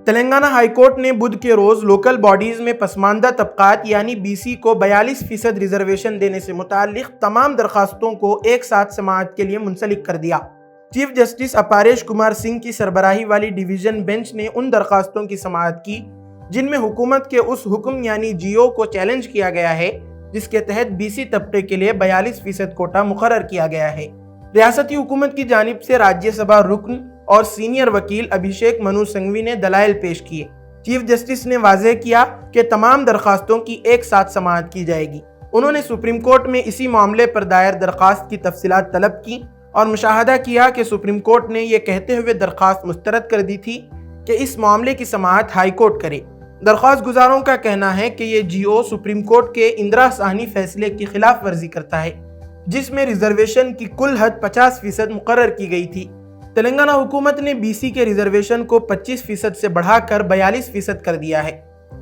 Telangana high court نے بدھ کے روز local bodies میں پسماندہ طبقات یعنی بی سی کو 42% ریزرویشن دینے سے متعلق تمام درخواستوں کو ایک ساتھ سماعت کے لیے منسلک کر دیا۔ چیف جسٹس اپاریش کمار سنگھ کی سربراہی والی ڈویژن بینچ نے ان درخواستوں کی سماعت کی جن میں حکومت کے اس حکم یعنی جی او کو چیلنج کیا گیا ہے جس کے تحت بی سی طبقے کے لیے 42% کوٹا مقرر کیا گیا ہے۔ ریاستی حکومت کی جانب سے راجیہ سبھا رکن اور سینئر وکیل ابھیشیک منو سنگھوی نے دلائل پیش کیے۔ چیف جسٹس نے واضح کیا کہ تمام درخواستوں کی ایک ساتھ سماعت کی جائے گی۔ انہوں نے سپریم کورٹ میں اسی معاملے پر دائر درخواست کی تفصیلات طلب کی اور مشاہدہ کیا کہ سپریم کورٹ نے یہ کہتے ہوئے درخواست مسترد کر دی تھی کہ اس معاملے کی سماعت ہائی کورٹ کرے۔ درخواست گزاروں کا کہنا ہے کہ یہ جی او سپریم کورٹ کے اندرا ساہنی فیصلے کی خلاف ورزی کرتا ہے جس میں ریزرویشن کی کل حد 50% مقرر کی گئی تھی۔ تلنگانہ حکومت نے بی سی کے ریزرویشن کو 25% سے بڑھا کر 42% کر دیا ہے،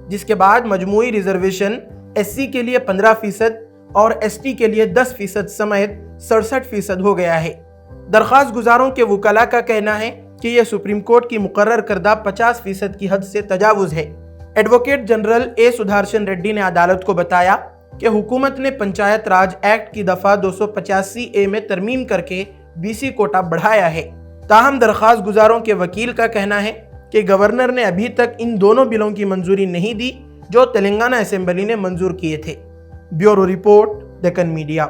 جس کے بعد مجموعی ریزرویشن ایس سی کے لیے 15% اور ایس ٹی کے لیے 10% سمیت 67% ہو گیا ہے۔ درخواست گزاروں کے وکلاء کا کہنا ہے کہ یہ سپریم کورٹ کی مقرر کردہ 50% کی حد سے تجاوز ہے۔ ایڈوکیٹ جنرل اے سدھارشن ریڈی نے عدالت کو بتایا کہ حکومت نے پنچایت راج ایکٹ کی دفعہ 285A میں ترمیم کر کے بی سی کوٹا بڑھایا ہے۔ تاہم درخواست گزاروں کے وکیل کا کہنا ہے کہ گورنر نے ابھی تک ان دونوں بلوں کی منظوری نہیں دی جو تلنگانہ اسمبلی نے منظور کیے تھے۔ Bureau report, Deccan media.